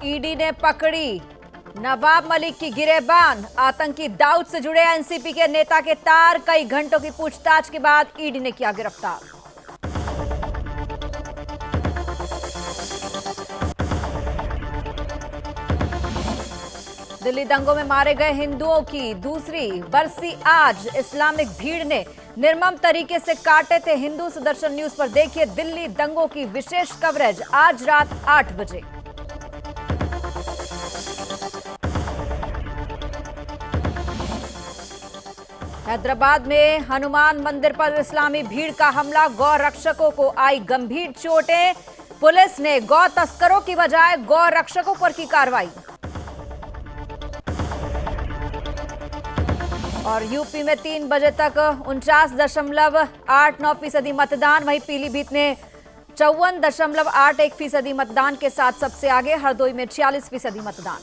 ED ने पकड़ी नवाब मलिक की गिरेबान। आतंकी दाऊद से जुड़े एनसीपी के नेता के तार। कई घंटों की पूछताछ के बाद ईडी ने किया गिरफ्तार। दिल्ली दंगों में मारे गए हिंदुओं की दूसरी बरसी आज। इस्लामिक भीड़ ने निर्मम तरीके से काटे थे हिंदू। सुदर्शन न्यूज पर देखिए दिल्ली दंगों की विशेष कवरेज आज रात 8 बजे। हैदराबाद में हनुमान मंदिर पर इस्लामी भीड़ का हमला। गौ रक्षकों को आई गंभीर चोटें। पुलिस ने गौ तस्करों की बजाय गौ रक्षकों पर की कार्रवाई। और यूपी में 3 बजे तक 49.89% मतदान। वहीं पीलीभीत ने 54.81% मतदान के साथ सबसे आगे। हरदोई में 46% मतदान।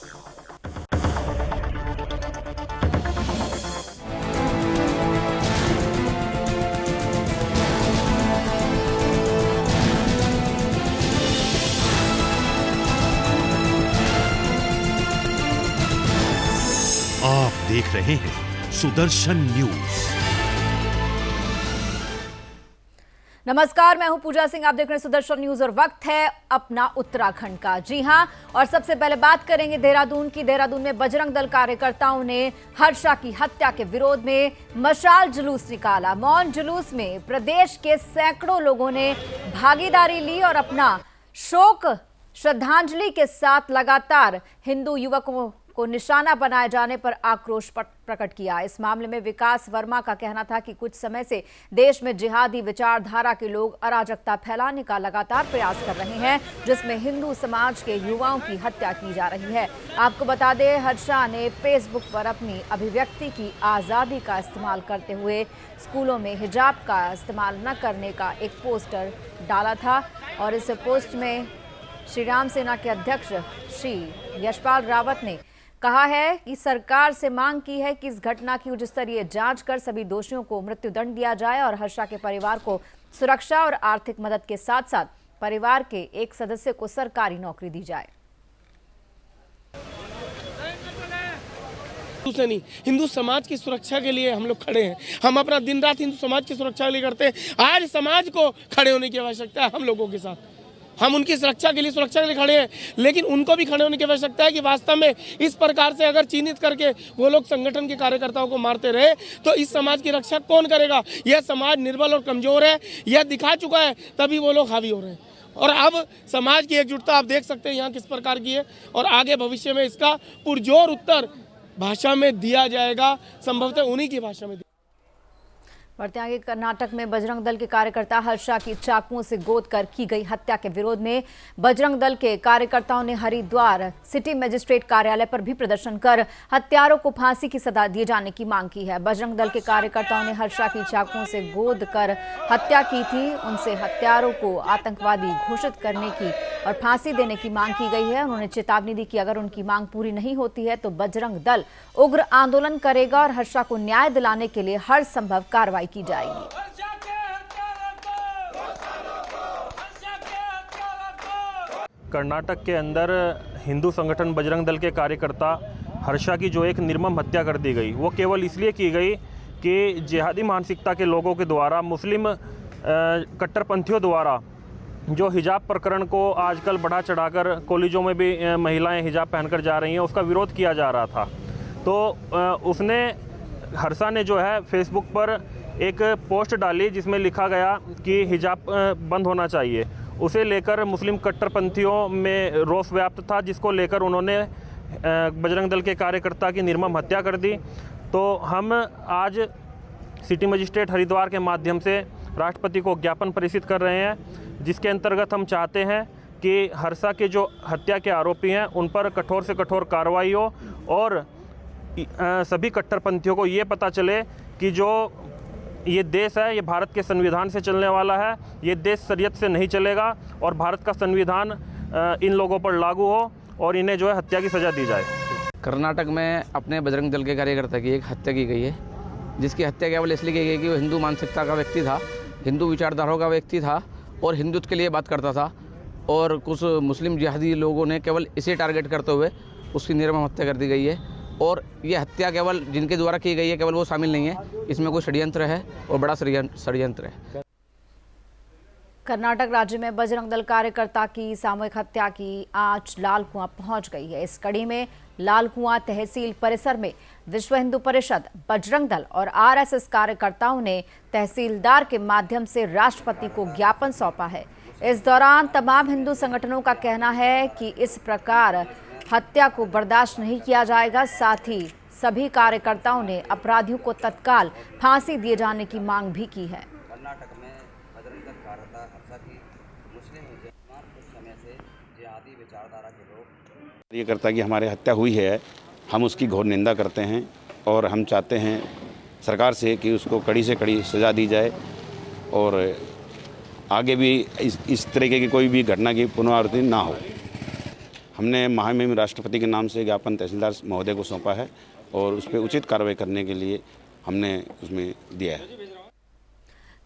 आप देख रहे हैं सुदर्शन न्यूज। नमस्कार, मैं हूं पूजा सिंह। आप देख रहे हैं सुदर्शन न्यूज और वक्त है अपना उत्तराखंड का। जी हां, और सबसे पहले बात करेंगे देहरादून की। देहरादून में बजरंग दल कार्यकर्ताओं ने हर्षा की हत्या के विरोध में मशाल जुलूस निकाला। मौन जुलूस में प्रदेश के सैकड़ों लोगों ने भागीदारी ली और अपना शोक श्रद्धांजलि के साथ लगातार हिंदू युवकों को निशाना बनाए जाने पर आक्रोश प्रकट किया। इस मामले में विकास वर्मा का कहना था कि कुछ समय से देश में जिहादी विचारधारा के लोग अराजकता फैलाने का लगातार प्रयास कर रहे हैं, जिसमें हिंदू समाज के युवाओं की हत्या की जा रही है। आपको बता दें, हर्षा ने फेसबुक पर अपनी अभिव्यक्ति की आज़ादी का इस्तेमाल करते हुए स्कूलों में हिजाब का इस्तेमाल न करने का एक पोस्टर डाला था। और इस पोस्ट में श्री राम सेना के अध्यक्ष श्री यशपाल रावत ने कहा है कि सरकार से मांग की है कि इस घटना की उच्च स्तरीय जांच कर सभी दोषियों को मृत्युदंड दिया जाए और हर्षा के परिवार को सुरक्षा और आर्थिक मदद के साथ साथ परिवार के एक सदस्य को सरकारी नौकरी दी जाए। नहीं, हिंदू समाज की सुरक्षा के लिए हम लोग खड़े हैं। हम अपना दिन रात हिंदू समाज की सुरक्षा के लिए करते हैं। आज समाज को खड़े होने की आवश्यकता है। हम लोगों के साथ हम उनकी सुरक्षा के लिए खड़े हैं, लेकिन उनको भी खड़े होने की आवश्यकता है कि वास्तव में इस प्रकार से अगर चिन्हित करके वो लोग संगठन के कार्यकर्ताओं को मारते रहे तो इस समाज की रक्षा कौन करेगा? यह समाज निर्बल और कमजोर है, यह दिखा चुका है, तभी वो लोग हावी हो रहे हैं। और अब समाज की एकजुटता आप देख सकते हैं यहाँ किस प्रकार की है, और आगे भविष्य में इसका पुरजोर उत्तर भाषा में दिया जाएगा, संभवतः उन्हीं की भाषा में। बढ़ते आगे, कर्नाटक में बजरंग दल के कार्यकर्ता हर्षा की चाकुओं से गोद कर की गई हत्या के विरोध में बजरंग दल के कार्यकर्ताओं ने हरिद्वार सिटी मजिस्ट्रेट कार्यालय पर भी प्रदर्शन कर हत्यारों को फांसी की सजा दिए जाने की मांग की है। बजरंग दल के कार्यकर्ताओं ने हर्षा की चाकुओं से गोद कर हत्या की थी। उनसे हत्यारों को आतंकवादी घोषित करने की और फांसी देने की मांग की गई है। उन्होंने चेतावनी दी कि अगर उनकी मांग पूरी नहीं होती है तो बजरंग दल उग्र आंदोलन करेगा और हर्षा को न्याय दिलाने के लिए हर संभव कार्रवाई की जाएगी। कर्नाटक के अंदर हिंदू संगठन बजरंग दल के कार्यकर्ता हर्षा की जो एक निर्मम हत्या कर दी गई, वो केवल इसलिए की गई कि जिहादी मानसिकता के लोगों के द्वारा, मुस्लिम कट्टरपंथियों द्वारा जो हिजाब प्रकरण को आजकल बढ़ा चढ़ाकर कॉलेजों में भी महिलाएं हिजाब पहनकर जा रही हैं, उसका विरोध किया जा रहा था। तो हर्षा ने जो है फेसबुक पर एक पोस्ट डाली जिसमें लिखा गया कि हिजाब बंद होना चाहिए। उसे लेकर मुस्लिम कट्टरपंथियों में रोष व्याप्त था, जिसको लेकर उन्होंने बजरंग दल के कार्यकर्ता की निर्मम हत्या कर दी। तो हम आज सिटी मजिस्ट्रेट हरिद्वार के माध्यम से राष्ट्रपति को ज्ञापन प्रेषित कर रहे हैं, जिसके अंतर्गत हम चाहते हैं कि हर्षा के जो हत्या के आरोपी हैं उन पर कठोर से कठोर कार्रवाई हो और सभी कट्टरपंथियों को ये पता चले कि जो ये देश है ये भारत के संविधान से चलने वाला है, ये देश शरीयत से नहीं चलेगा और भारत का संविधान इन लोगों पर लागू हो और इन्हें जो है हत्या की सज़ा दी जाए। कर्नाटक में अपने बजरंग दल के कार्यकर्ता की एक हत्या की गई है, जिसकी हत्या केवल इसलिए की गई कि वो हिंदू मानसिकता का व्यक्ति था, हिंदू विचारधाराओं का व्यक्ति था और हिंदुत्व के लिए बात करता था। और कुछ मुस्लिम जिहादी लोगों ने केवल इसे टारगेट करते हुए उसकी निर्मम हत्या कर दी गई है। और ये हत्या केवल जिनके द्वारा की गई है केवल वो शामिल नहीं है, इसमें कोई षड्यंत्र है और बड़ा षड्यंत्र है। कर्नाटक राज्य में बजरंग दल कार्यकर्ता की सामूहिक हत्या की आंच लाल कुआं पहुंच गई है। इस कड़ी में लाल कुआं तहसील परिसर में विश्व हिंदू परिषद, बजरंग दल और आरएसएस कार्यकर्ताओं ने तहसीलदार के माध्यम से राष्ट्रपति को ज्ञापन सौंपा है। इस दौरान तमाम हिंदू संगठनों का कहना है कि इस प्रकार हत्या को बर्दाश्त नहीं किया जाएगा। साथ ही सभी कार्यकर्ताओं ने अपराधियों को तत्काल फांसी दिए जाने की मांग भी की है। कर्नाटक में बजरंग दल कार्यकर्ता की मुस्लिम मुसलमान कुछ समय से जिहादी विचारधारा के लोग कार्यकर्ता की हमारे हत्या हुई है, हम उसकी घोर निंदा करते हैं और हम चाहते हैं सरकार से कि उसको कड़ी से कड़ी सज़ा दी जाए और आगे भी इस तरीके की कोई भी घटना की पुनरावृत्ति ना हो। हमने महामहिम राष्ट्रपति के नाम से ज्ञापन तहसीलदार महोदय को सौंपा है और उस पर उचित कार्रवाई करने के लिए हमने उसमें दिया है।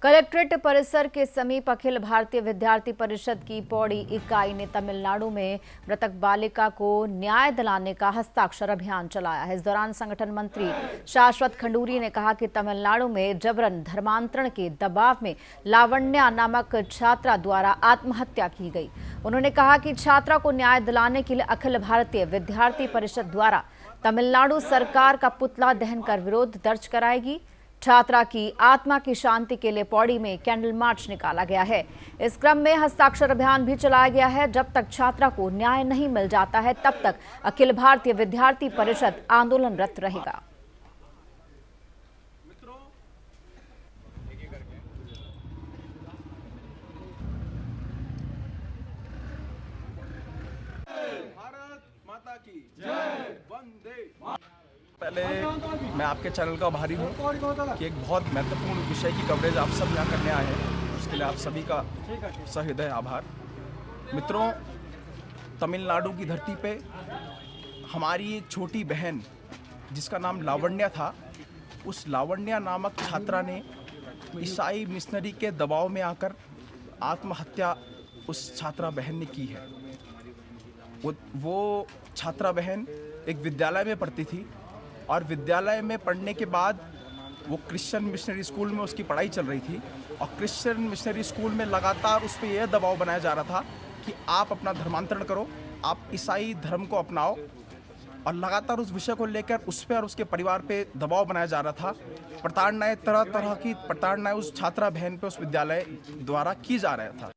कलेक्ट्रेट परिसर के समीप अखिल भारतीय विद्यार्थी परिषद की पौड़ी इकाई ने तमिलनाडु में मृतक बालिका को न्याय दिलाने का हस्ताक्षर अभियान चलाया है। इस दौरान संगठन मंत्री शाश्वत खंडूरी ने कहा कि तमिलनाडु में जबरन धर्मांतरण के दबाव में लावण्या नामक छात्रा द्वारा आत्महत्या की गई। उन्होंने कहा कि छात्रा को न्याय दिलाने के लिए अखिल भारतीय विद्यार्थी परिषद द्वारा तमिलनाडु सरकार का पुतला दहन कर विरोध दर्ज कराएगी। छात्रा की आत्मा की शांति के लिए पौड़ी में कैंडल मार्च निकाला गया है। इस क्रम में हस्ताक्षर अभियान भी चलाया गया है। जब तक छात्रा को न्याय नहीं मिल जाता है तब तक अखिल भारतीय विद्यार्थी परिषद आंदोलनरत रहेगा। पहले मैं आपके चैनल का आभारी हूँ कि एक बहुत महत्वपूर्ण विषय की कवरेज आप सब यहाँ करने आए हैं, उसके लिए आप सभी का सहृदय आभार। मित्रों, तमिलनाडु की धरती पे हमारी एक छोटी बहन जिसका नाम लावण्या था, उस लावण्या नामक छात्रा ने ईसाई मिशनरी के दबाव में आकर आत्महत्या उस छात्रा बहन ने की है। वो छात्रा बहन एक विद्यालय में पढ़ती थी और विद्यालय में पढ़ने के बाद वो क्रिश्चियन मिशनरी स्कूल में उसकी पढ़ाई चल रही थी और क्रिश्चियन मिशनरी स्कूल में लगातार उस पर यह दबाव बनाया जा रहा था कि आप अपना धर्मांतरण करो, आप ईसाई धर्म को अपनाओ, और लगातार उस विषय को लेकर उस पर और उसके परिवार पे दबाव बनाया जा रहा था। प्रताड़नाएं, तरह तरह की प्रताड़नाएं उस छात्रा बहन पे उस विद्यालय द्वारा की जा रहा था।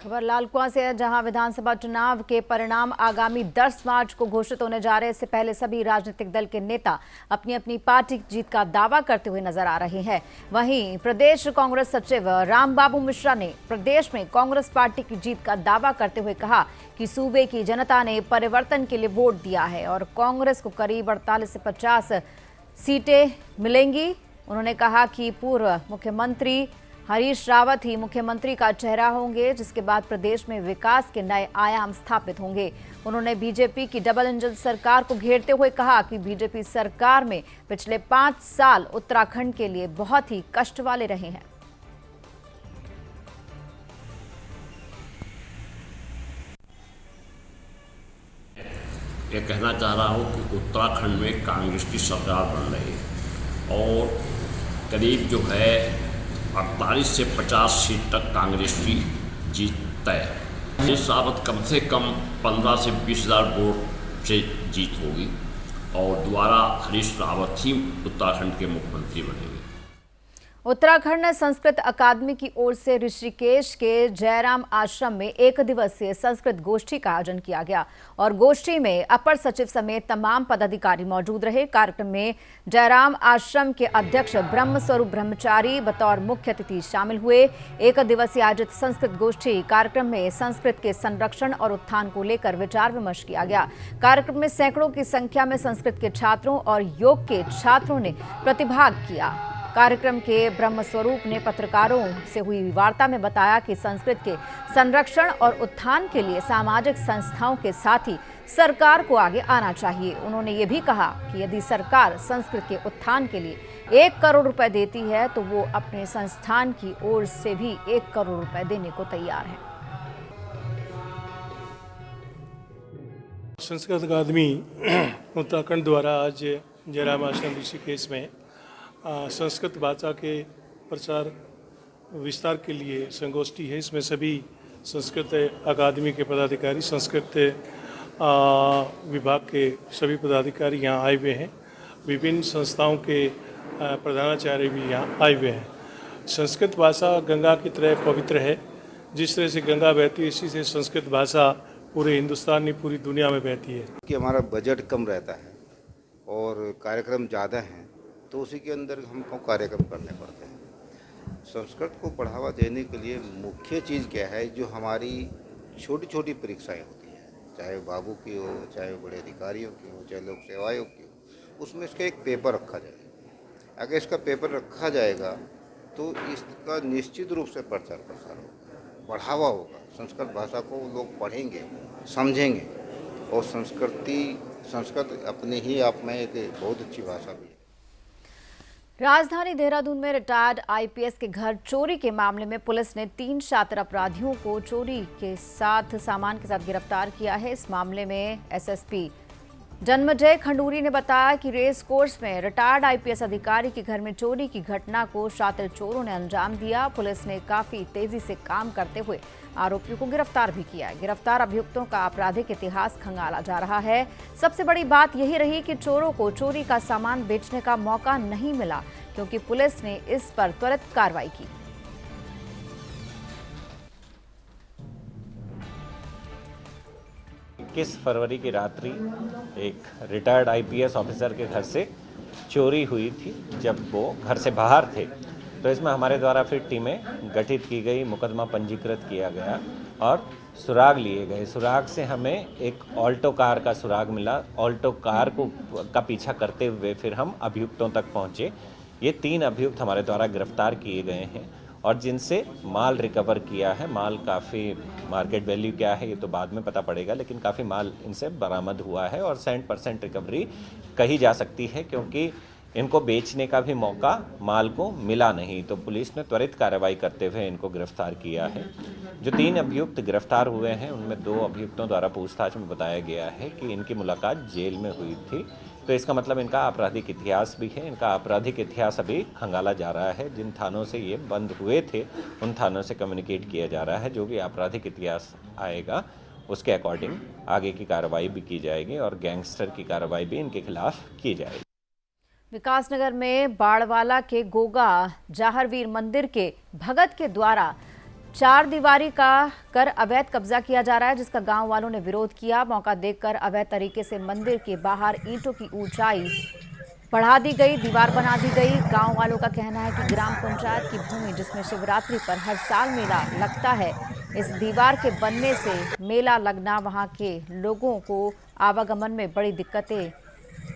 खबर लाल कुआं से है, जहां विधानसभा चुनाव के परिणाम आगामी 10 मार्च को घोषित होने जा रहे हैं। इससे पहले सभी राजनीतिक दल के नेता अपनी अपनी पार्टी की जीत का दावा करते हुए नजर आ रहे हैं। वहीं प्रदेश कांग्रेस सचिव रामबाबू मिश्रा ने प्रदेश में कांग्रेस पार्टी की जीत का दावा करते हुए कहा कि सूबे की जनता ने परिवर्तन के लिए वोट दिया है और कांग्रेस को करीब 48 से 50 सीटें मिलेंगी। उन्होंने कहा कि पूर्व मुख्यमंत्री हरीश रावत ही मुख्यमंत्री का चेहरा होंगे, जिसके बाद प्रदेश में विकास के नए आयाम स्थापित होंगे। उन्होंने बीजेपी की डबल इंजन सरकार को घेरते हुए कहा कि बीजेपी सरकार में पिछले 5 साल उत्तराखंड के लिए बहुत ही कष्ट वाले रहे हैं। ये कहना चाह रहा हूँ कि उत्तराखंड में कांग्रेस की सरकार बन रही है और करीब जो है 48 से 50 सीट तक कांग्रेस की जीत तय है। इस बाबत कम से कम 15 से 20,000 वोट से जीत होगी और दोबारा हरीश रावत ही उत्तराखंड के मुख्यमंत्री बनेंगे। उत्तराखंड संस्कृत अकादमी की ओर से ऋषिकेश के जयराम आश्रम में 1 दिवसीय संस्कृत गोष्ठी का आयोजन किया गया और गोष्ठी में अपर सचिव समेत तमाम पदाधिकारी मौजूद रहे। कार्यक्रम में जयराम आश्रम के अध्यक्ष ब्रह्मस्वरूप ब्रह्मचारी बतौर मुख्य अतिथि शामिल हुए। 1 दिवसीय आयोजित संस्कृत गोष्ठी कार्यक्रम में संस्कृत के संरक्षण और उत्थान को लेकर विचार विमर्श किया गया। कार्यक्रम में सैकड़ों की संख्या में संस्कृत के छात्रों और योग के छात्रों ने प्रतिभाग किया। कार्यक्रम के ब्रह्मस्वरूप ने पत्रकारों से हुई वार्ता में बताया कि संस्कृत के संरक्षण और उत्थान के लिए सामाजिक संस्थाओं के साथ ही सरकार को आगे आना चाहिए। उन्होंने ये भी कहा कि यदि सरकार संस्कृत के उत्थान के लिए 1 करोड़ रुपए देती है तो वो अपने संस्थान की ओर से भी 1 करोड़ रुपए देने को तैयार है। संस्कृत अकादमी उत्तराखंड द्वारा आज जयराम आश्रम ऋषिकेश में संस्कृत भाषा के प्रचार विस्तार के लिए संगोष्ठी है। इसमें सभी संस्कृत अकादमी के पदाधिकारी, संस्कृत विभाग के सभी पदाधिकारी यहाँ आए हुए हैं। विभिन्न संस्थाओं के प्रधानाचार्य भी यहाँ आए हुए हैं। संस्कृत भाषा गंगा की तरह पवित्र है। जिस तरह से गंगा बहती है, इसी से संस्कृत भाषा पूरे हिंदुस्तान में, पूरी दुनिया में बहती है। कि हमारा बजट कम रहता है और कार्यक्रम ज़्यादा हैं, तो उसी के अंदर हमको कार्यक्रम करने पड़ते हैं। संस्कृत को बढ़ावा देने के लिए मुख्य चीज़ क्या है, जो हमारी छोटी छोटी परीक्षाएं होती हैं, चाहे बाबू की हो, चाहे बड़े अधिकारियों की हो, चाहे लोक सेवाओं की हो, उसमें इसका एक पेपर रखा जाए। अगर इसका पेपर रखा जाएगा तो इसका निश्चित रूप से प्रचार प्रसार होगा, बढ़ावा होगा। संस्कृत भाषा को लोग पढ़ेंगे, समझेंगे, और संस्कृत अपने ही आप में एक बहुत अच्छी भाषा भी है। राजधानी देहरादून में रिटायर्ड आईपीएस के घर चोरी के मामले में पुलिस ने 3 शातिर अपराधियों को चोरी के साथ सामान के साथ गिरफ्तार किया है। इस मामले में एसएसपी जन्मजय खंडूरी ने बताया कि रेस कोर्स में रिटायर्ड आईपीएस अधिकारी के घर में चोरी की घटना को शातिर चोरों ने अंजाम दिया। पुलिस ने काफी तेजी से काम करते हुए आरोपियों को गिरफ्तार भी किया है। गिरफ्तार अभियुक्तों का आपराधिक इतिहास खंगाला जा रहा है। सबसे बड़ी बात यही रही कि चोरों को चोरी का सामान बेचने का मौका नहीं मिला, क्योंकि पुलिस ने इस पर त्वरित कार्रवाई की। 21 फरवरी की रात्रि एक रिटायर्ड आईपीएस ऑफिसर के घर से चोरी हुई थी। जब वो घर से बाहर थे तो इसमें हमारे द्वारा फिर टीमें गठित की गई, मुकदमा पंजीकृत किया गया और सुराग लिए गए। सुराग से हमें एक ऑल्टो कार का सुराग मिला। ऑल्टो कार का पीछा करते हुए फिर हम अभियुक्तों तक पहुंचे। ये 3 अभियुक्त हमारे द्वारा गिरफ्तार किए गए हैं और जिनसे माल रिकवर किया है। माल काफ़ी, मार्केट वैल्यू क्या है ये तो बाद में पता पड़ेगा, लेकिन काफ़ी माल इनसे बरामद हुआ है और 100% रिकवरी कही जा सकती है, क्योंकि इनको बेचने का भी मौका माल को मिला नहीं। तो पुलिस ने त्वरित कार्रवाई करते हुए इनको गिरफ्तार किया है। जो 3 अभियुक्त गिरफ्तार हुए हैं उनमें 2 अभियुक्तों द्वारा पूछताछ में बताया गया है कि इनकी मुलाकात जेल में हुई थी। तो इसका मतलब इनका आपराधिक इतिहास भी है। इनका आपराधिक इतिहास अभी खंगाला जा रहा है। जिन थानों से ये बंद हुए थे उन थानों से कम्युनिकेट किया जा रहा है। जो भी आपराधिक इतिहास आएगा उसके अकॉर्डिंग आगे की कार्रवाई भी की जाएगी और गैंगस्टर की कार्रवाई भी इनके खिलाफ की जाएगी। विकासनगर में बाड़वाला के गोगा जाहरवीर मंदिर के भगत के द्वारा 4 दीवारी का कर अवैध कब्जा किया जा रहा है, जिसका गांव वालों ने विरोध किया। मौका देखकर अवैध तरीके से मंदिर के बाहर ईंटों की ऊंचाई बढ़ा दी गई, दीवार बना दी गई। गांव वालों का कहना है कि ग्राम पंचायत की भूमि, जिसमें शिवरात्रि पर हर साल मेला लगता है, इस दीवार के बनने से मेला लगना वहां के लोगों को आवागमन में बड़ी दिक्कतें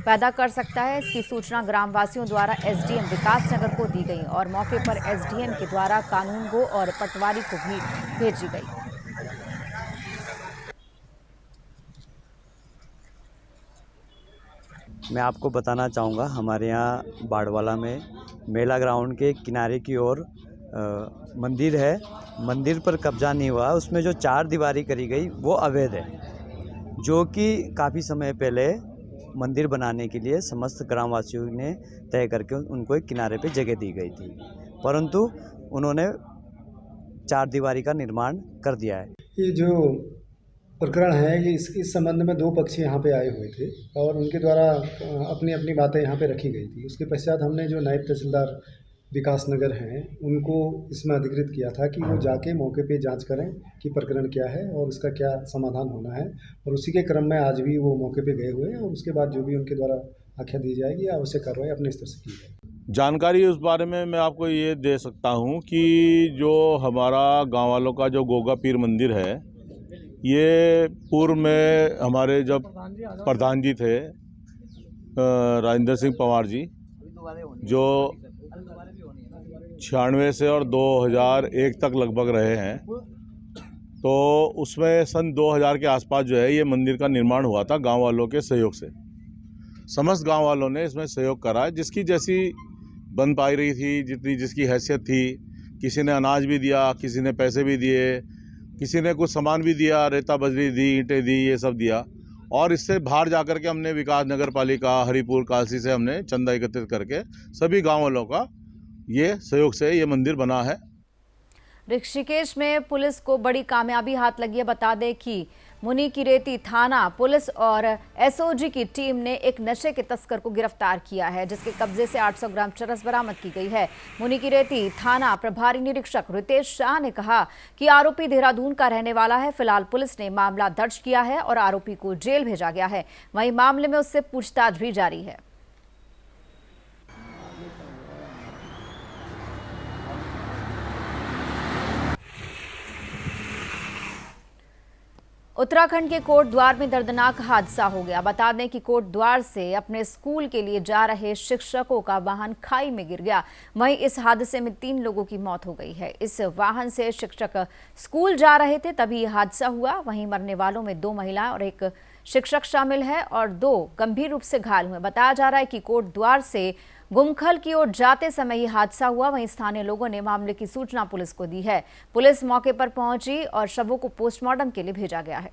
पैदा कर सकता है। इसकी सूचना ग्रामवासियों द्वारा एसडीएम विकासनगर को दी गई और मौके पर एसडीएम के द्वारा कानूनगो और पटवारी को भी भेजी गई। मैं आपको बताना चाहूँगा, हमारे यहाँ बाड़वाला में मेला ग्राउंड के किनारे की ओर मंदिर है। मंदिर पर कब्जा नहीं हुआ, उसमें जो 4 दीवारी करी गई वो अवैध है, जो कि काफ़ी समय पहले मंदिर बनाने के लिए समस्त ग्रामवासियों ने तय करके उनको एक किनारे पे जगह दी गई थी, परंतु उन्होंने 4 दीवारी का निर्माण कर दिया है। ये जो प्रकरण है, ये इस संबंध में 2 पक्ष यहाँ पे आए हुए थे और उनके द्वारा अपनी अपनी बातें यहाँ पे रखी गई थी। उसके पश्चात हमने जो नायब तहसीलदार विकासनगर हैं उनको इसमें अधिकृत किया था कि वो जाके मौके पे जांच करें कि प्रकरण क्या है और उसका क्या समाधान होना है, और उसी के क्रम में आज भी वो मौके पे गए हुए हैं और उसके बाद जो भी उनके द्वारा आख्या दी जाएगी आवश्यक कार्रवाई अपने स्तर से की जाएगी। जानकारी उस बारे में मैं आपको ये दे सकता हूँ कि जो हमारा गाँव वालों का जो गोगा पीर मंदिर है, ये पूर्व में हमारे जब प्रधान जी थे राजेंद्र सिंह पवार जी, जो 96 से और 2001 तक लगभग रहे हैं, तो उसमें सन 2000 के आसपास जो है ये मंदिर का निर्माण हुआ था गांव वालों के सहयोग से। समस्त गांव वालों ने इसमें सहयोग करा, जिसकी जैसी बन पाई रही थी, जितनी जिसकी हैसियत थी। किसी ने अनाज भी दिया, किसी ने पैसे भी दिए, किसी ने कुछ सामान भी दिया, रेता बजरी दी, ईंटें दी, ये सब दिया। और इससे बाहर जाकर के हमने विकास नगर पालिका, हरिपुर, कालसी से हमने चंदा एकत्रित करके सभी गाँव वालों का ये सहयोग से ये मंदिर बना है। ऋषिकेश में पुलिस को बड़ी कामयाबी हाथ लगी है। बता दें कि मुनिकीरेती थाना पुलिस और एसओजी की टीम ने एक नशे के तस्कर को गिरफ्तार किया है, जिसके कब्जे से 800 ग्राम चरस बरामद की गई है। मुनिकीरेती थाना प्रभारी निरीक्षक रितेश शाह ने कहा कि आरोपी देहरादून का रहने वाला है। फिलहाल पुलिस ने मामला दर्ज किया है और आरोपी को जेल भेजा गया है। वहीं मामले में उससे पूछताछ भी जारी है। उत्तराखंड के कोटद्वार में दर्दनाक हादसा हो गया। बता दें कि कोटद्वार से अपने स्कूल के लिए जा रहे शिक्षकों का वाहन खाई में गिर गया। वहीं इस हादसे में 3 लोगों की मौत हो गई है। इस वाहन से शिक्षक स्कूल जा रहे थे, तभी यह हादसा हुआ। वहीं मरने वालों में 2 महिलाएं और 1 शिक्षक शामिल है और 2 गंभीर रूप से घायल हुए। बताया जा रहा है कि कोटद्वार से गुमखल की ओर जाते समय यह हादसा हुआ। वहीं स्थानीय लोगों ने मामले की सूचना पुलिस को दी है। पुलिस मौके पर पहुंची और शवों को पोस्टमार्टम के लिए भेजा गया है।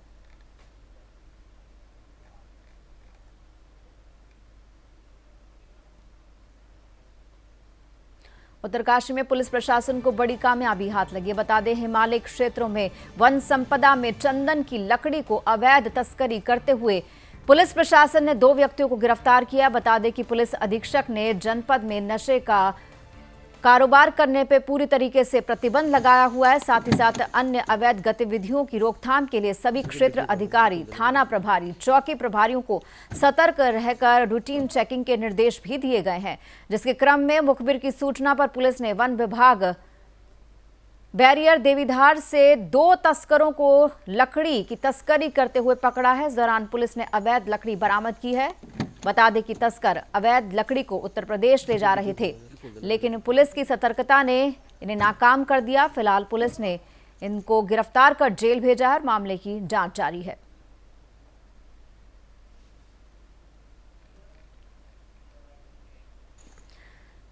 उत्तरकाशी में पुलिस प्रशासन को बड़ी कामयाबी हाथ लगी। बता दें, हिमालय क्षेत्रों में वन संपदा में चंदन की लकड़ी को अवैध तस्करी करते हुए पुलिस प्रशासन ने 2 व्यक्तियों को गिरफ्तार किया। बता दें कि पुलिस अधीक्षक ने जनपद में नशे का कारोबार करने पर पूरी तरीके से प्रतिबंध लगाया हुआ है। साथ ही साथ अन्य अवैध गतिविधियों की रोकथाम के लिए सभी क्षेत्र अधिकारी, थाना प्रभारी, चौकी प्रभारियों को सतर्क रहकर रूटीन चेकिंग के निर्देश भी दिए गए हैं। जिसके क्रम में मुखबिर की सूचना पर पुलिस ने वन विभाग बैरियर देवीधार से 2 तस्करों को लकड़ी की तस्करी करते हुए पकड़ा है। इस दौरान पुलिस ने अवैध लकड़ी बरामद की है। बता दें कि तस्कर अवैध लकड़ी को उत्तर प्रदेश ले जा रहे थे, लेकिन पुलिस की सतर्कता ने इन्हें नाकाम कर दिया। फिलहाल पुलिस ने इनको गिरफ्तार कर जेल भेजा है और मामले की जांच जारी है।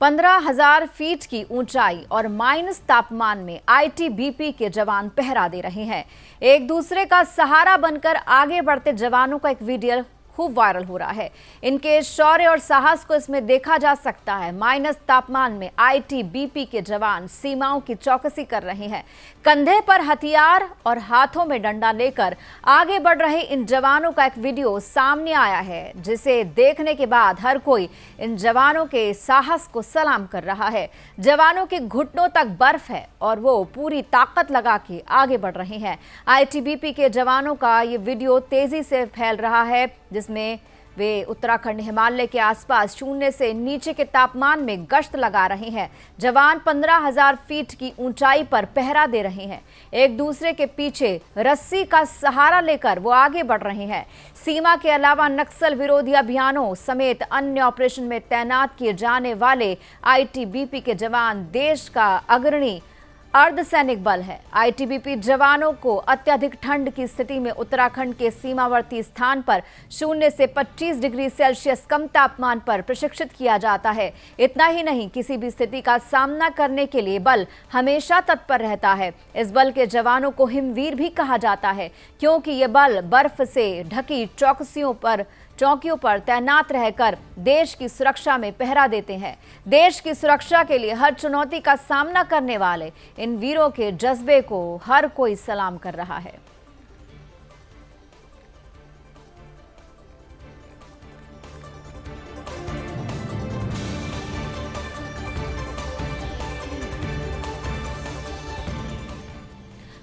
$15,000 फीट की ऊंचाई और माइनस तापमान में आईटीबीपी के जवान पहरा दे रहे हैं। एक दूसरे का सहारा बनकर आगे बढ़ते जवानों का एक वीडियो खूब वायरल हो रहा है। इनके शौर्य और साहस को इसमें देखा जा सकता है। माइनस तापमान में आईटीबीपी के जवान सीमाओं की चौकसी कर रहे हैं। कंधे पर हथियार और हाथों में डंडा लेकर आगे बढ़ रहे इन जवानों का एक वीडियो सामने आया है, जिसे देखने के बाद हर कोई इन जवानों के साहस को सलाम कर रहा है। जवानों के घुटनों तक बर्फ है और वो पूरी ताकत लगा के आगे बढ़ रहे हैं। आईटीबीपी के जवानों का ये वीडियो तेजी से फैल रहा है, जिसमें वे उत्तराखंड हिमालय के आसपास 0 से नीचे के तापमान में गश्त लगा रहे हैं। जवान 15,000 फीट की ऊंचाई पर पहरा दे रहे हैं। एक दूसरे के पीछे रस्सी का सहारा लेकर वो आगे बढ़ रहे हैं। सीमा के अलावा नक्सल विरोधी अभियानों समेत अन्य ऑपरेशन में तैनात किए जाने वाले आईटीबीपी के जवान देश का अग्रणी अर्धसैनिक बल है। आईटीबीपी जवानों को अत्यधिक ठंड की स्थिति में उत्तराखंड के सीमावर्ती स्थान पर 0 से 25 डिग्री सेल्सियस कम तापमान पर प्रशिक्षित किया जाता है। इतना ही नहीं, किसी भी स्थिति का सामना करने के लिए बल हमेशा तत्पर रहता है। इस बल के जवानों को हिमवीर भी कहा जाता है, क्योंकि ये बल बर्फ से ढकी चौकियों पर तैनात रहकर देश की सुरक्षा में पहरा देते हैं। देश की सुरक्षा के लिए हर चुनौती का सामना करने वाले इन वीरों के जज्बे को हर कोई सलाम कर रहा है।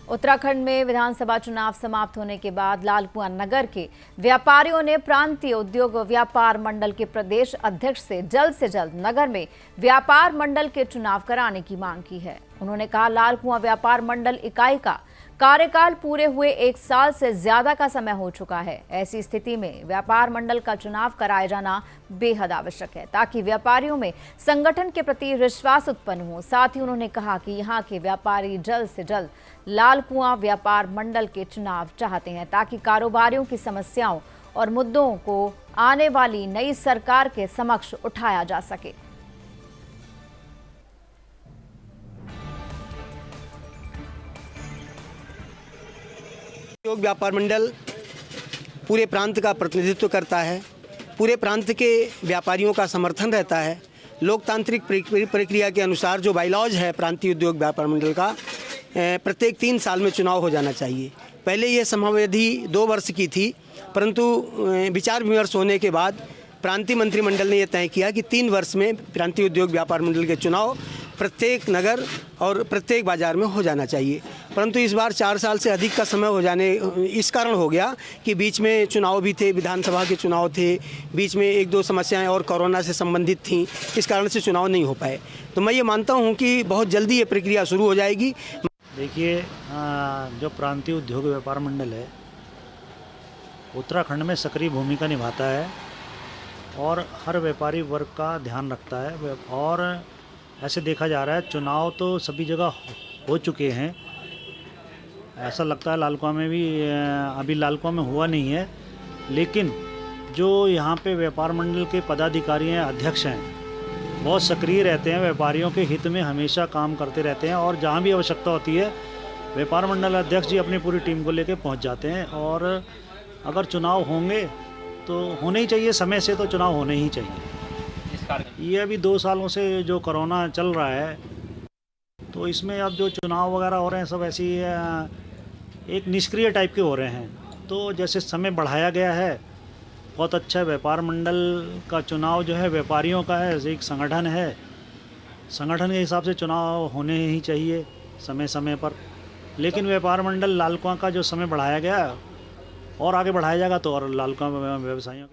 उत्तराखंड में विधानसभा चुनाव समाप्त होने के बाद लालकुआं नगर के व्यापारियों ने प्रांतीय उद्योग व्यापार मंडल के प्रदेश अध्यक्ष से जल्द नगर में व्यापार मंडल के चुनाव कराने की मांग की है। उन्होंने कहा, लालकुआं व्यापार मंडल इकाई का कार्यकाल पूरे हुए 1 साल से ज्यादा का समय हो चुका है। ऐसी स्थिति में व्यापार मंडल का चुनाव कराया जाना बेहद आवश्यक है, ताकि व्यापारियों में संगठन के प्रति विश्वास उत्पन्न हो। साथ ही उन्होंने कहा कि यहाँ के व्यापारी जल्द से जल्द लालकुआं व्यापार मंडल के चुनाव चाहते हैं, ताकि कारोबारियों की समस्याओं और मुद्दों को आने वाली नई सरकार के समक्ष उठाया जा सके। उद्योग व्यापार मंडल पूरे प्रांत का प्रतिनिधित्व करता है, पूरे प्रांत के व्यापारियों का समर्थन रहता है। लोकतांत्रिक प्रक्रिया के अनुसार जो बाइलॉज है प्रांतीय उद्योग व्यापार मंडल का, प्रत्येक 3 साल में चुनाव हो जाना चाहिए। पहले ये समयावधि 2 वर्ष की थी, परंतु विचार विमर्श होने के बाद प्रांतीय मंत्रिमंडल ने यह तय किया कि 3 वर्ष में प्रांतीय उद्योग व्यापार मंडल के चुनाव प्रत्येक नगर और प्रत्येक बाज़ार में हो जाना चाहिए। परंतु इस बार 4 साल से अधिक का समय हो जाने इस कारण हो गया कि बीच में चुनाव भी थे, विधानसभा के चुनाव थे, बीच में 1-2 समस्याएं और कोरोना से संबंधित थीं, इस कारण से चुनाव नहीं हो पाए। तो मैं ये मानता हूँ कि बहुत जल्दी ये प्रक्रिया शुरू हो जाएगी। देखिए, जो प्रांतीय उद्योग व्यापार मंडल है उत्तराखंड में सक्रिय भूमिका निभाता है और हर व्यापारी वर्ग का ध्यान रखता है। और ऐसे देखा जा रहा है चुनाव तो सभी जगह हो चुके हैं, ऐसा लगता है लालकुआं में भी अभी लालकुआं में हुआ नहीं है, लेकिन जो यहाँ पे व्यापार मंडल के पदाधिकारी हैं, अध्यक्ष हैं, बहुत सक्रिय रहते हैं, व्यापारियों के हित में हमेशा काम करते रहते हैं और जहाँ भी आवश्यकता होती है व्यापार मंडल अध्यक्ष जी अपनी पूरी टीम को लेकर पहुँच जाते हैं। और अगर चुनाव होंगे तो होने ही चाहिए, समय से तो चुनाव होने ही चाहिए। ये अभी 2 सालों से जो कोरोना चल रहा है तो इसमें अब जो चुनाव वगैरह हो रहे हैं सब ऐसी एक निष्क्रिय टाइप के हो रहे हैं। तो जैसे समय बढ़ाया गया है, बहुत अच्छा है। व्यापार मंडल का चुनाव जो है व्यापारियों का है, एक संगठन है, संगठन के हिसाब से चुनाव होने ही चाहिए समय समय पर। लेकिन व्यापार मंडल लालकुआं का जो समय बढ़ाया गया और आगे बढ़ाया जाएगा तो और लालकुआं व्यवसायियों।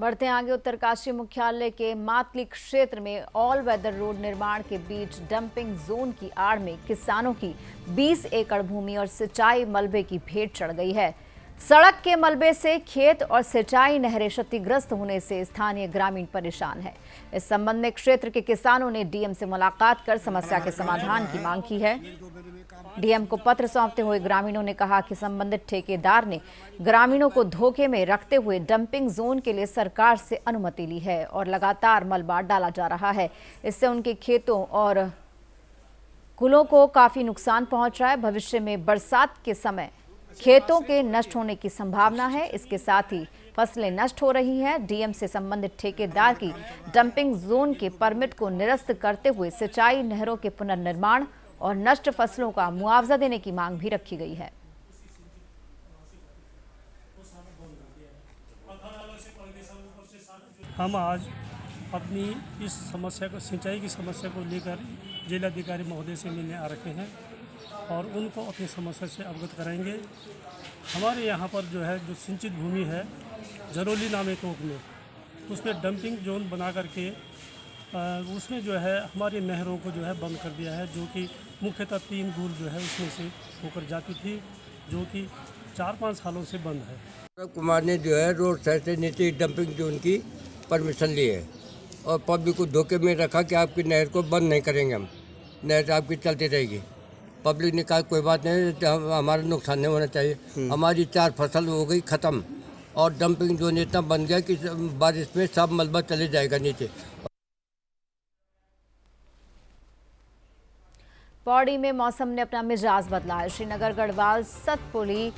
बढ़ते आगे, उत्तरकाशी मुख्यालय के मातली क्षेत्र में ऑल वेदर रोड निर्माण के बीच डंपिंग जोन की आड़ में किसानों की 20 एकड़ भूमि और सिंचाई मलबे की भेंट चढ़ गई है। सड़क के मलबे से खेत और सिंचाई नहरें क्षतिग्रस्त होने से स्थानीय ग्रामीण परेशान है। इस संबंध में क्षेत्र के किसानों ने डीएम से मुलाकात कर समस्या के समाधान की मांग की है। डीएम को पत्र सौंपते हुए ग्रामीणों ने कहा कि संबंधित ठेकेदार ने ग्रामीणों को धोखे में रखते हुए डंपिंग जोन के लिए सरकार से अनुमति ली है और लगातार मलबा डाला जा रहा है। इससे उनके खेतों और कुलों को काफी नुकसान पहुंच रहा है। भविष्य में बरसात के समय खेतों के नष्ट होने की संभावना है। इसके साथ ही फसलें नष्ट हो रही हैं। डीएम से संबंधित ठेकेदार की डंपिंग जोन के परमिट को निरस्त करते हुए सिंचाई नहरों के पुनर्निर्माण और नष्ट फसलों का मुआवजा देने की मांग भी रखी गई है। हम आज अपनी इस समस्या को, सिंचाई की समस्या को लेकर जिलाधिकारी महोदय से मिलने आ रखे हैं और उनको अपनी समस्या से अवगत कराएंगे। हमारे यहाँ पर जो है जो सिंचित भूमि है झरोली नामे तोक में, उसमें डंपिंग जोन बना करके उसमें जो है हमारी नहरों को जो है बंद कर दिया है, जो कि मुख्यतः 3 दूर जो है उसमें से होकर जाती थी, जो कि 4-5 सालों से बंद है। कुमार ने जो है रोड साइड से नीचे डंपिंग जोन की परमिशन ली है और पब्लिक को धोखे में रखा कि आपकी नहर को बंद नहीं करेंगे, हम नहर आपकी चलती रहेगी। पब्लिक ने कहा कोई बात नहीं, हमारा नुकसान नहीं होना चाहिए। हमारी 4 फसल हो गई ख़त्म और डंपिंग जोन इतना बन गया कि बारिश में सब मलबा चले जाएगा नीचे। पौड़ी में मौसम ने अपना मिजाज बदला है। श्रीनगर, गढ़वाल, सतपुली,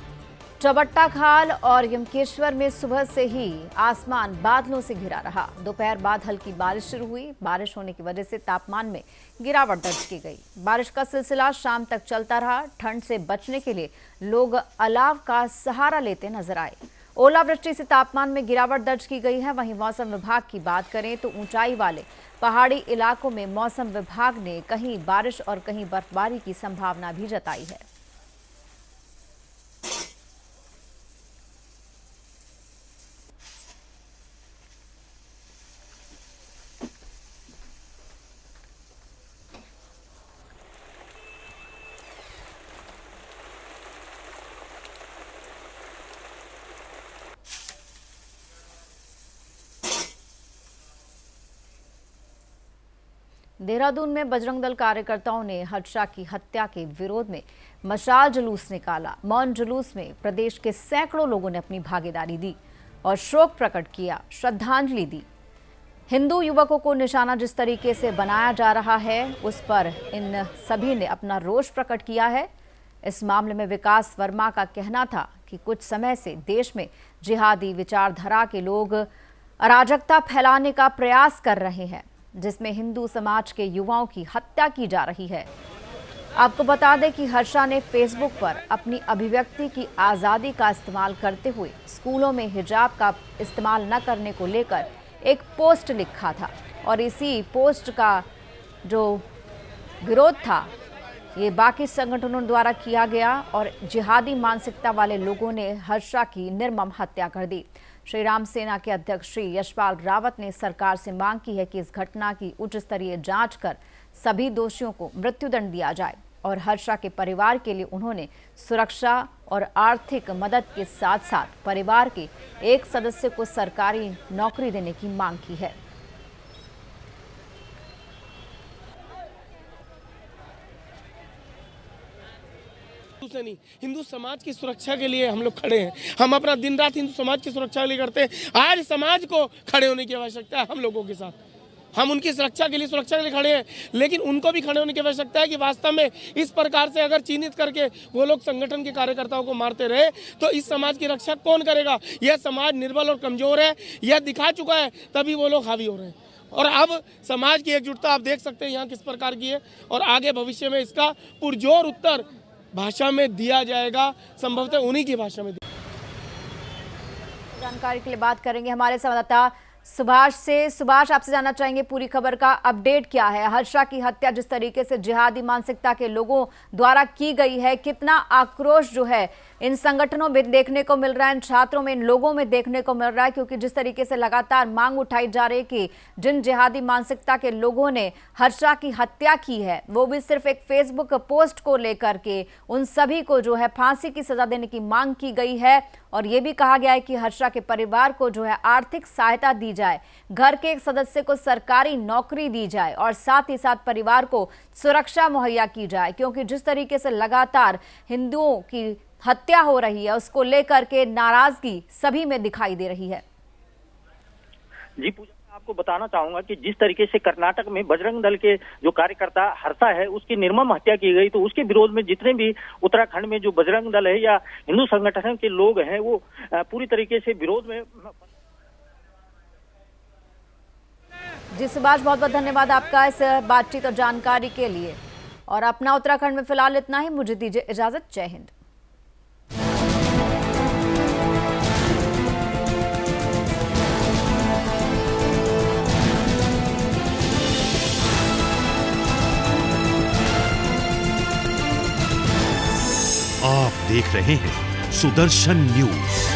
चबट्टा खाल और यमकेश्वर में सुबह से ही आसमान बादलों से घिरा रहा। दोपहर बाद हल्की बारिश शुरू हुई। बारिश होने की वजह से तापमान में गिरावट दर्ज की गई। बारिश का सिलसिला शाम तक चलता रहा। ठंड से बचने के लिए लोग अलाव का सहारा लेते नजर आए। ओलावृष्टि से तापमान में गिरावट दर्ज की गई है। वहीं मौसम विभाग की बात करें तो ऊंचाई वाले पहाड़ी इलाकों में मौसम विभाग ने कहीं बारिश और कहीं बर्फबारी की संभावना भी जताई है। देहरादून में बजरंग दल कार्यकर्ताओं ने हर्षा की हत्या के विरोध में मशाल जुलूस निकाला। मौन जुलूस में प्रदेश के सैकड़ों लोगों ने अपनी भागीदारी दी और शोक प्रकट किया, श्रद्धांजलि दी। हिंदू युवकों को निशाना जिस तरीके से बनाया जा रहा है उस पर इन सभी ने अपना रोष प्रकट किया है। इस मामले में विकास वर्मा का कहना था कि कुछ समय से देश में जिहादी विचारधारा के लोग अराजकता फैलाने का प्रयास कर रहे हैं, जिसमें हिंदू समाज के युवाओं की हत्या की जा रही है। आपको बता दें कि हर्षा ने फेसबुक पर अपनी अभिव्यक्ति की आज़ादी का इस्तेमाल करते हुए स्कूलों में हिजाब का इस्तेमाल न करने को लेकर एक पोस्ट लिखा था और इसी पोस्ट का जो विरोध था ये बाकी संगठनों द्वारा किया गया और जिहादी मानसिकता वाले लोगों ने हर्षा की निर्मम हत्या कर दी। श्री राम सेना के अध्यक्ष श्री यशपाल रावत ने सरकार से मांग की है कि इस घटना की उच्च स्तरीय जांच कर सभी दोषियों को मृत्युदंड दिया जाए और हर्षा के परिवार के लिए उन्होंने सुरक्षा और आर्थिक मदद के साथ साथ परिवार के एक सदस्य को सरकारी नौकरी देने की मांग की है। से नहीं, हिंदू समाज की सुरक्षा के लिए हम लोग खड़े हैं। हम अपना दिन रात हिंदू समाज की सुरक्षा के लिए करते हैं। आज समाज को खड़े होने की आवश्यकता है हम लोगों के साथ। हम उनकी सुरक्षा के लिए खड़े हैं, लेकिन उनको भी खड़े होने की आवश्यकता है कि वास्तव में इस प्रकार से अगर चिन्हित करके वो लोग संगठन के कार्यकर्ताओं को मारते रहे तो इस समाज की रक्षा कौन करेगा। यह समाज निर्बल और कमजोर है, यह दिखा चुका है, तभी वो लोग हावी हो रहे हैं। और अब समाज की एकजुटता आप देख सकते हैं यहाँ किस प्रकार की है और आगे भविष्य में इसका पुरजोर उत्तर भाषा में दिया जाएगा, संभवतः उन्हीं की भाषा में। जानकारी के लिए बात करेंगे हमारे संवाददाता सुभाष से। सुभाष, आपसे जानना चाहेंगे पूरी खबर का अपडेट क्या है। हर्षा की हत्या जिस तरीके से जिहादी मानसिकता के लोगों द्वारा की गई है, कितना आक्रोश जो है इन संगठनों में देखने को मिल रहा है, इन छात्रों में, इन लोगों में देखने को मिल रहा है, क्योंकि जिस तरीके से लगातार मांग उठाई जा रही है कि जिन जिहादी मानसिकता के लोगों ने हर्षा की हत्या की है वो भी सिर्फ एक फेसबुक पोस्ट को लेकर के उन सभी को जो है फांसी की सजा देने की मांग की गई है और ये भी कहा गया है कि हर्षा के परिवार को जो है आर्थिक सहायता दी जाए, घर के एक सदस्य को सरकारी नौकरी दी जाए और साथ ही साथ परिवार को सुरक्षा मुहैया की जाए, क्योंकि जिस तरीके से लगातार हिंदुओं की हत्या हो रही है उसको लेकर के नाराजगी सभी में दिखाई दे रही है। जी पूजा, आपको बताना चाहूंगा कि जिस तरीके से कर्नाटक में बजरंग दल के जो कार्यकर्ता हर्षा है उसकी निर्मम हत्या की गई, तो उसके विरोध में जितने भी उत्तराखंड में जो बजरंग दल है या हिंदू संगठन के लोग हैं वो पूरी तरीके से विरोध में। जी सुभाष, बहुत बहुत धन्यवाद आपका इस बातचीत और जानकारी के लिए। और अपना उत्तराखंड में फिलहाल इतना ही, मुझे दीजिए इजाजत। जय हिंद। आप देख रहे हैं सुदर्शन न्यूज।